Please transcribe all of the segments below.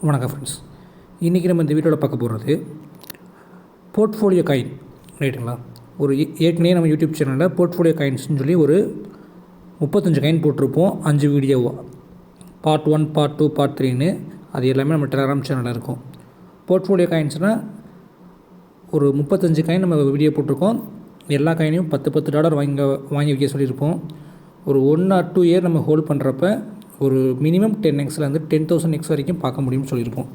வணக்கம் ஃப்ரெண்ட்ஸ். இன்றைக்கி நம்ம இந்த வீடியோவில் பார்க்க போகிறது போர்ட்ஃபோலியோ காயின், ரைட்டுங்களா? ஏற்கனவே நம்ம யூடியூப் சேனலில் போர்ட்ஃபோலியோ காயின்ஸ்னு சொல்லி ஒரு 35 காயின் போட்டிருப்போம், 5 வீடியோவாக. பார்ட் 1, பார்ட் 2, பார்ட் 3ன்னு அது எல்லாமே நம்ம டெலகிராம் சேனலில் இருக்கும். போர்ட்ஃபோலியோ காயின்ஸ்னால் ஒரு 35 காயின் நம்ம வீடியோ போட்டிருக்கோம். எல்லா காயினையும் $10 வாங்கி வைக்க சொல்லியிருப்போம். ஒரு 1 or 2 இயர் நம்ம ஹோல்ட் பண்ணுறப்ப ஒரு மினிமம் 10xலேருந்து 10,000x வரைக்கும் பார்க்க முடியும்னு சொல்லியிருப்போம்.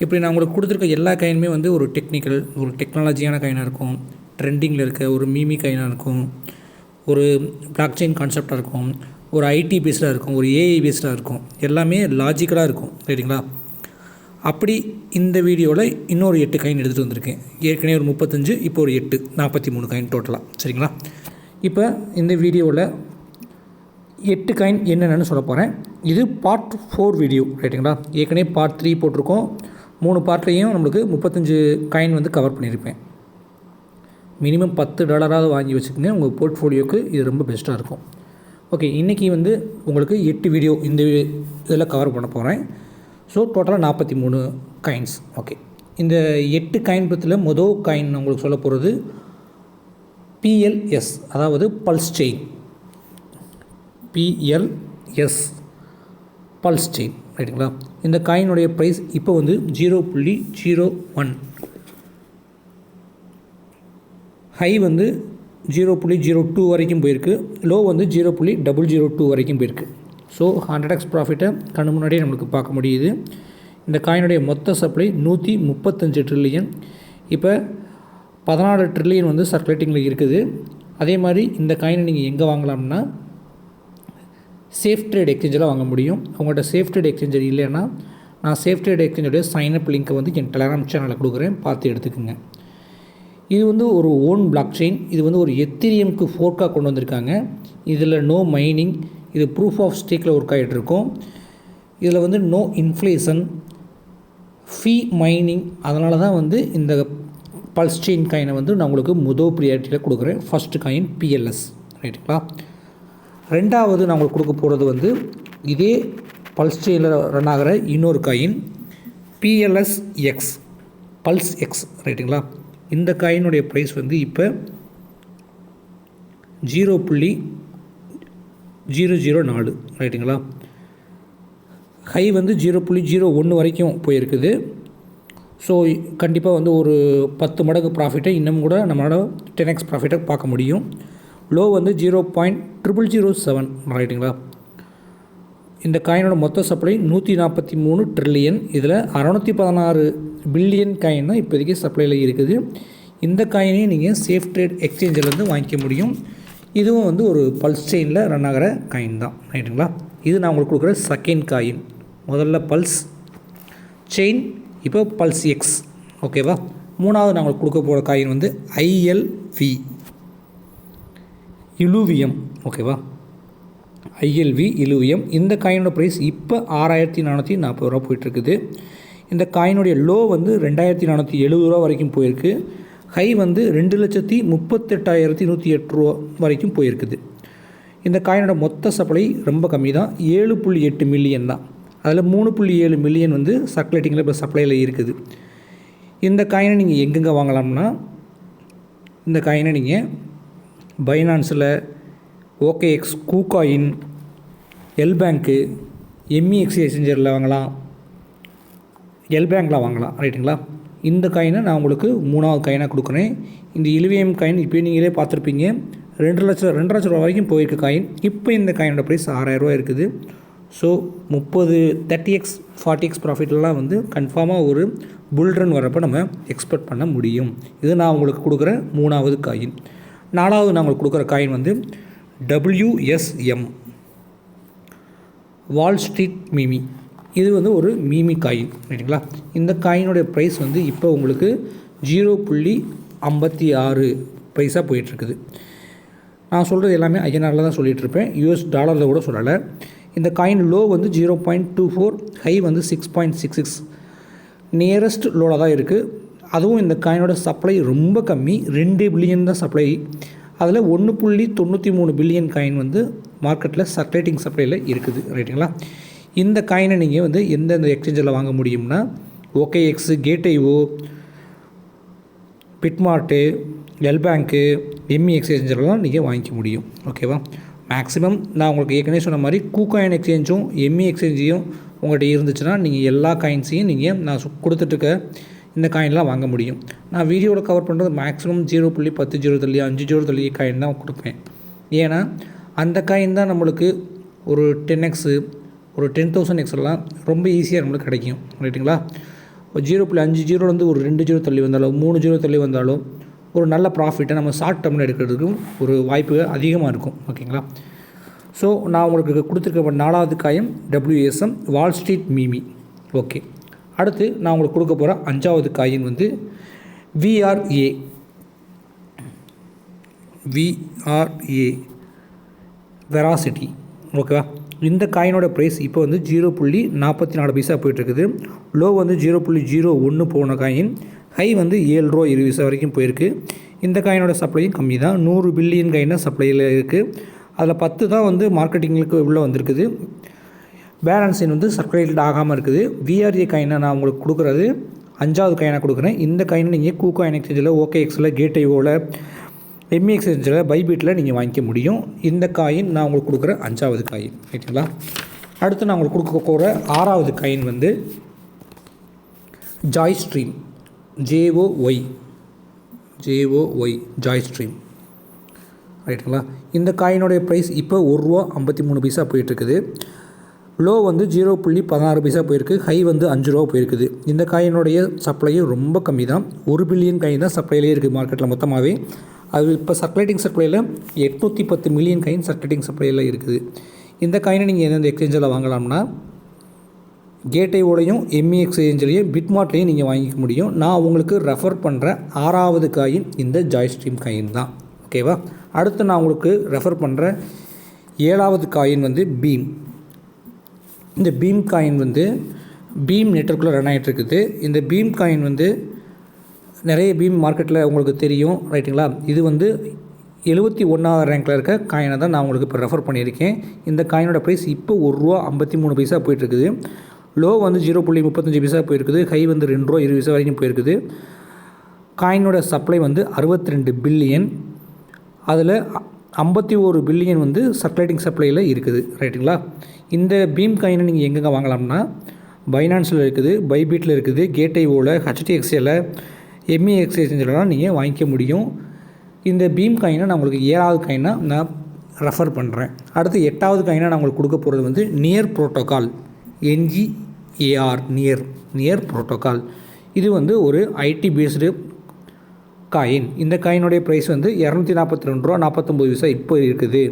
இப்படி நான் உங்களுக்கு கொடுத்துருக்க எல்லா காயினுமே ஒரு டெக்னிக்கல், ஒரு டெக்னாலஜியான காயினாக இருக்கும், ட்ரெண்டிங்கில் இருக்க ஒரு மீமி காயினாக இருக்கும், ஒரு பிளாக் செயின் கான்செப்டாக இருக்கும், ஒரு ஐடி பேஸ்டாக இருக்கும், ஒரு ஏஐ பேஸ்டாக இருக்கும், எல்லாமே லாஜிக்கலாக இருக்கும், ரைட்டுங்களா? அப்படி இந்த வீடியோவில் இன்னொரு 8 காயின் எடுத்துகிட்டு வந்திருக்கேன். ஏற்கனவே ஒரு 35, இப்போ ஒரு 8, 43 காயின் டோட்டலாக, சரிங்களா? இப்போ இந்த வீடியோவில் 8 காயின் என்னென்னு சொல்ல போகிறேன். இது பார்ட் 4 வீடியோ, ரைட்டுங்களா? ஏற்கனவே பார்ட் 3 போட்டிருக்கோம். 3 பார்ட்லேயும் நம்மளுக்கு 35 காயின் கவர் பண்ணியிருப்பேன். மினிமம் $10 வாங்கி வச்சுக்கோங்க, உங்கள் போர்ட்ஃபோலியோக்கு இது ரொம்ப பெஸ்ட்டாக இருக்கும். ஓகே, இன்றைக்கி உங்களுக்கு 8 வீடியோ இந்த இதில் கவர் பண்ண போகிறேன். ஸோ டோட்டலாக 43 காயின்ஸ். ஓகே, இந்த 8 காயின் பற்றியில் மொதல் காயின் உங்களுக்கு சொல்ல போகிறது PLS, அதாவது pulse chain. PLS pulse chain, ரைட்டுங்களா? இந்த காயினுடைய ப்ரைஸ் இப்போ 0.01, ஹை 0.02 வரைக்கும் போயிருக்கு, லோ 0.002 வரைக்கும் போயிருக்கு. ஸோ 100x ப்ராஃபிட்டை கண்ணு முன்னாடியே நம்மளுக்கு பார்க்க முடியுது. இந்த காயினுடைய மொத்த சப்ளை 135 ட்ரில்லியன். இப்போ 14 ட்ரில்லியன் சர்க்குலேட்டிங்கில் இருக்குது. அதே மாதிரி இந்த காயினை நீங்கள் எங்கே வாங்கலாம்னா சேஃப் ட்ரேட் எக்ஸ்சேஞ்சில் வாங்க முடியும். உங்கள்கிட்ட சேஃப் ட்ரேட் எக்ஸ்சேஞ்சர் இல்லைன்னா நான் சேஃப் ட்ரேட் எக்ஸ்சேஞ்சோடைய சைனப் லிங்க்கை என் டெலகிராம் சேனலில் கொடுக்குறேன், பார்த்து எடுத்துக்கோங்க. இது ஒரு ஓன் பிளாக் செயின். இது ஒரு எத்திரியம்க்கு ஃபோர்க்காக கொண்டு வந்திருக்காங்க. இதில் நோ மைனிங், இது ப்ரூஃப் ஆஃப் ஸ்டேக்கில் ஒர்க் ஆகிட்டு இருக்கும். இதில் நோ இன்ஃப்ளேஷன், ஃபீ மைனிங். அதனால தான் இந்த பல்ஸ் செயின் காயினை நான் உங்களுக்கு முதல் ப்ரியாரிட்டியில் கொடுக்குறேன். ஃபஸ்ட்டு காயின் PLS, ரைட்டுங்களா? ரெண்டாவது நான் உங்களுக்கு கொடுக்க போகிறது இதே பல்ஸ் செயினில் ரன் ஆகிற இன்னொரு காயின் PLSX, பல்ஸ் எக்ஸ், ரைட்டுங்களா? இந்த காயினுடைய ப்ரைஸ் இப்போ 0.004, ரைட்டுங்களா? ஹை 0.01 வரைக்கும் போயிருக்குது. ஸோ கண்டிப்பாக ஒரு 10 மடங்கு ப்ராஃபிட்டை இன்னும் கூட நம்மளால் 10x ப்ராஃபிட்டை பார்க்க முடியும். லோ 0.007, ரைட்டுங்களா? இந்த காயினோட மொத்த சப்ளை 143 ட்ரில்லியன். இதில் 616 பில்லியன் காயின் தான் இப்போதைக்கு சப்ளையில் இருக்குது. இந்த காயினையும் நீங்கள் சேஃப் ட்ரேட் எக்ஸ்சேஞ்சிலேருந்து வாங்கிக்க முடியும். இதுவும் ஒரு பல்ஸ் செயினில் ரன் ஆகிற காயின் தான், ரைட்டுங்களா? இது நான் உங்களுக்கு கொடுக்குற செகண்ட் காயின். முதல்ல பல்ஸ் செயின், இப்போ பல்ஸ் எக்ஸ், ஓகேவா? மூணாவது நான் உங்களுக்கு கொடுக்க போகிற காயின் ILV, இலூவியம், ஓகேவா? ILV இலூவியம். இந்த காயினோட ப்ரைஸ் இப்போ 6,440 ரூபா போயிட்டுருக்குது. இந்த காயினுடைய லோ 2,470 ரூபா வரைக்கும் போயிருக்கு. ஹை 2,38,108 ரூபா வரைக்கும் போயிருக்குது. இந்த காயினோட மொத்த சப்ளை ரொம்ப கம்மி தான், 7.8 மில்லியன் தான். அதில் 3.7 மில்லியன் சர்க்குலேட்டிங்கில் இப்போ சப்ளையில் இருக்குது. இந்த காயினை நீங்கள் எங்கெங்கே வாங்கலாம்னா, இந்த காயினை நீங்கள் பைனான்ஸில், OKX, KuCoin, எல்பேங்க்கு, MEX எக்ஸ்சேஞ்சரில் வாங்கலாம், எல்பேங்கில் வாங்கலாம், ரைட்டுங்களா? இந்த காயினை நான் உங்களுக்கு மூணாவது காயினாக கொடுக்குறேன். இந்த இலுவியம் காயின் இப்போ நீங்களே பார்த்துருப்பீங்க, 2 லட்சம் ரூபா வரைக்கும் போயிருக்க காயின். இப்போ இந்த காயினோட ப்ரைஸ் 6,000 ரூபா இருக்குது. ஸோ 30x 40x ப்ராஃபிட்லாம் கன்ஃபார்மாக ஒரு புல்ரன் வரப்போ நம்ம எக்ஸ்பெக்ட் பண்ண முடியும். இது நான் உங்களுக்கு கொடுக்குற மூணாவது காயின். நாலாவது நான் உங்களுக்கு கொடுக்குற காயின் WSM, வால் ஸ்ட்ரீட் மீமி. இது ஒரு மீமி காயின், ரைட்டுங்களா? இந்த காயினுடைய ப்ரைஸ் இப்போ உங்களுக்கு 0.56 ப்ரைஸாக போயிட்டுருக்குது. நான் சொல்கிறது எல்லாமே INRல தான் சொல்லிகிட்ருப்பேன், US டாலரில் கூட சொல்லலை. இந்த காயின் லோ 0.24, ஹை 6.66, நியரஸ்ட் லோவில் தான் இருக்குது. அதுவும் இந்த காயினோட சப்ளை ரொம்ப கம்மி, 2 பில்லியன் தான் சப்ளை. அதில் 1.93 பில்லியன் காயின் மார்க்கெட்டில் சர்க்குலேட்டிங் சப்ளையில் இருக்குது, ரைட்டுங்களா? இந்த காயினை நீங்கள் வந்து எந்தெந்த எக்ஸ்சேஞ்சில் வாங்க முடியும்னா OKX, கேட்ஐஓ, பிட்மார்ட்டு, எல்பேங்க்கு, எம்இ எக்ஸ்சேஞ்செல்லாம் நீங்கள் வாங்கிக்க முடியும். ஓகேவா? மேக்ஸிமம் நான் உங்களுக்கு ஏற்கனவே சொன்ன மாதிரி கூகாயின் எக்ஸ்சேஞ்சும் எம்இ எக்ஸ்சேஞ்சையும் உங்கள்கிட்ட இருந்துச்சுன்னா நீங்கள் எல்லா காயின்ஸையும் நீங்கள் நான் கொடுத்துட்ருக்க இந்த காயின்லாம் வாங்க முடியும். நான் வீடியோவில் கவர் பண்ணுறது மேக்ஸிமம் 0.10 0 தள்ளி 5 0 தள்ளி காயின் தான் கொடுப்பேன். ஏன்னா அந்த காயின் தான் நம்மளுக்கு ஒரு 10x ஒரு 10,000x எல்லாம் ரொம்ப ஈஸியாக நம்மளுக்கு கிடைக்கும். ரைட்டுங்களா? 0.5 0 ஒரு 2 0 தள்ளி வந்தாலும் 3 0 தள்ளி வந்தாலும் ஒரு நல்ல ப்ராஃபிட்டை நம்ம ஷார்ட் டேர்மில் எடுக்கிறதுக்கும் ஒரு வாய்ப்பு அதிகமாக இருக்கும். ஓகேங்களா? ஸோ நான் உங்களுக்கு கொடுத்துருக்க 4வது coin WSM wall street meme. Okay, அடுத்து நான் உங்களுக்கு கொடுக்க போகிற 5வது காயின் வந்து VRA வெராசிட்டி. ஓகேவா? இந்த காயினோட ப்ரைஸ் இப்போ வந்து 0.44 பைசா போயிட்டுருக்குது. லோ வந்து 0.01 போன காயின், ஹை வந்து 7 ரூபா 20 பைசா வரைக்கும் போயிருக்கு. இந்த காயினோட சப்ளையும் கம்மி தான். 100 பில்லியன் காயினாக சப்ளையில் இருக்குது. அதில் 10 தான் வந்து மார்க்கெட்டிங்களுக்கு உள்ளே வந்திருக்குது. பேலன்ஸ் வந்து சர்க்குலேட்டட் ஆகாமல் இருக்குது. VRA காயினை நான் உங்களுக்கு கொடுக்குறது 5வது காயினாக கொடுக்குறேன். இந்த காயினை நீங்கள் கூகாயின் எக்ஸ்சேஞ்சில், OKXல், கேட்ஐஓவில், எம்இ எக்ஸ்சேஞ்சில், பைபிட்டில் நீங்கள் வாங்கிக்க முடியும். இந்த காயின் நான் உங்களுக்கு கொடுக்குற 5வது காயின். ரைட்டுங்களா? அடுத்து நான் உங்களுக்கு கொடுக்க போகிற 6வது காயின் வந்து ஜாய்ஸ்ட்ரீம். JOY ஜாய்ஸ்ட்ரீம். ரைட்டுங்களா? இந்த காயினுடைய ப்ரைஸ் இப்போ 1 ரூபா 53 பைசா போயிட்டுருக்குது. லோ வந்து 0.16 பைசா போயிருக்கு, ஹை வந்து 5 ரூபா போயிருக்குது. இந்த காயினுடைய சப்ளையும் ரொம்ப கம்மி தான். 1 பில்லியன் காயின் தான் சப்ளையிலே இருக்குது மார்க்கெட்டில் மொத்தமாகவே. அது இப்போ சர்க்குலேட்டிங் சப்ளையில் 810 மில்லியன் காயின் சர்க்குலேட்டிங் சப்ளையில் இருக்குது. இந்த காயினை நீங்கள் எந்தெந்த எக்ஸ்சேஞ்சில் வாங்கலாம்னா கேட்ஐஓலையும், எம்இ எக்ஸ்சேஞ்சிலையும், பிட்மார்ட்லேயும் நீங்கள் வாங்கிக்க முடியும். நான் உங்களுக்கு ரெஃபர் பண்ணுற 6வது காயின் இந்த ஜாய்ஸ்ட்ரீம் காயின் தான். ஓகேவா? அடுத்து நான் உங்களுக்கு ரெஃபர் பண்ணுற 7வது காயின் வந்து பீம். இந்த பீம் காயின் வந்து பீம் நெட்வொர்க்கில் ரன் ஆகிட்டுருக்குது. இந்த பீம் காயின் வந்து நிறைய பீம் மார்க்கெட்டில் உங்களுக்கு தெரியும். ரைட்டுங்களா? இது வந்து 71வது ரேங்கில் இருக்க காயினை தான் நான் உங்களுக்கு இப்போ ரெஃபர் பண்ணியிருக்கேன். இந்த காயினோட ப்ரைஸ் இப்போ 1 ரூபா 53 பைசா போயிட்டுருக்குது. லோ வந்து 0.35 பைசா போயிருக்குது, ஹை வந்து 2 ரூபா 20 பைசா வரைக்கும் போயிருக்குது. காயினோட சப்ளை வந்து 62 பில்லியன். அதில் 51 பில்லியன் வந்து சர்க்குலேட்டிங் சப்ளையில் இருக்குது. ரைட்டுங்களா? இந்த பீம் காயினை நீங்கள் எங்கெங்கே வாங்கலாம்னா பைனான்ஸில் இருக்குது, பைபிட்டில் இருக்குது, கேட்ஐஓவில், HTXL, எம்இ எக்ஸ்சேஞ்செலாம் நீங்கள் வாங்கிக்க முடியும். இந்த பீம் காயினை நான் உங்களுக்கு 7வது காயினாக நான் ரெஃபர் பண்ணுறேன். அடுத்து 8வது காயினாக நான் உங்களுக்கு கொடுக்க போகிறது வந்து near protocol. NGAR near protocol. இது வந்து ஒரு ஐடி பேஸ்டு காயின். இந்த காயினுடைய ப்ரைஸ் வந்து 242 ரூபா 49 பைசா இப்போ இருக்குது.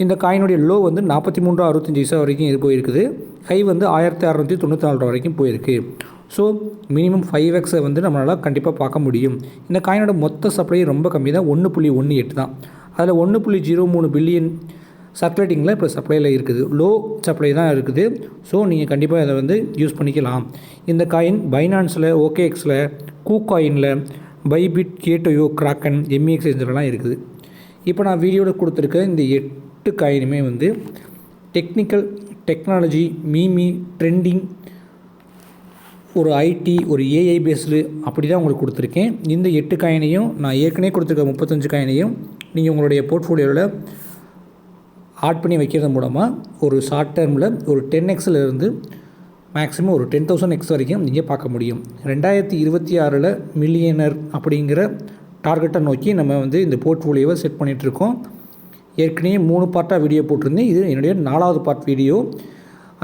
இந்த காயினுடைய லோ வந்து 43 ரூபா 65 பைசா வரைக்கும் இது போயிருக்குது. ஹை வந்து 1694 ரூபா வரைக்கும் போயிருக்கு. ஸோ மினிமம் 5x வந்து நம்மளால் கண்டிப்பாக பார்க்க முடியும். இந்த காயினோட மொத்த சப்ளை ரொம்ப கம்மி தான், 1.18 தான். அதில் 1.03 பில்லியன் சர்க்குலேட்டிங்கில் இப்போ சப்ளையில் இருக்குது. லோ சப்ளை தான் இருக்குது. ஸோ நீங்கள் கண்டிப்பாக அதை வந்து யூஸ் பண்ணிக்கலாம். இந்த காயின் பைனான்ஸில், OKXல், கூகாயினில், பைபிட், கேட்ஐஓ, கிராக்கன், எம்இ எக்ஸ்சேஞ்சர்லாம் இருக்குது. இப்போ நான் வீடியோவில் கொடுத்துருக்க இந்த 8 காயினுமே வந்து டெக்னாலஜி, மீமி, ட்ரெண்டிங், ஒரு ஐடி, ஒரு ஏஐ பேஸ்டு அப்படி தான் உங்களுக்கு கொடுத்துருக்கேன். இந்த 8 காயினையும் நான் ஏற்கனவே கொடுத்துருக்க 35 காயினையும் நீங்கள் உங்களுடைய போர்ட்ஃபோலியோவில் ஆட் பண்ணி வைக்கிறது மூலமாக ஒரு ஷார்ட் டேர்மில் ஒரு 10xல் இருந்து மேக்ஸிமம் ஒரு 10,000x வரைக்கும் நீங்கள் பார்க்க முடியும். 2026 மில்லியனர் அப்படிங்கிற டார்கெட்டை நோக்கி நம்ம வந்து இந்த போர்ட்ஃபோலியோவை செட் பண்ணிகிட்ருக்கோம். ஏற்கனவே 3 பார்ட்டாக வீடியோ போட்டிருந்தேன். இது என்னுடைய 4வது பார்ட் வீடியோ.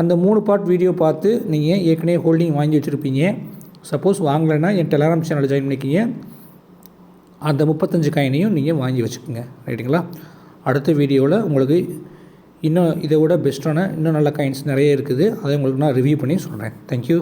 அந்த 3 பார்ட் வீடியோ பார்த்து நீங்கள் ஏற்கனவே ஹோல்டிங் வாங்கி வச்சுருப்பீங்க. சப்போஸ் வாங்கலைன்னா என் டெலகிராம் சேனல் ஜாயின் பண்ணிக்கிங்க. அந்த 35 காயினையும் நீங்கள் வாங்கி வச்சுக்கோங்க. ரைட்டுங்களா? அடுத்த வீடியோவில் உங்களுக்கு இன்னும் இதை விட பெஸ்ட்டான இன்னும் நல்ல காயின்ஸ் நிறைய இருக்குது. அதை உங்களுக்கு நான் ரிவ்யூ பண்ணி சொல்கிறேன். தேங்க்யூ.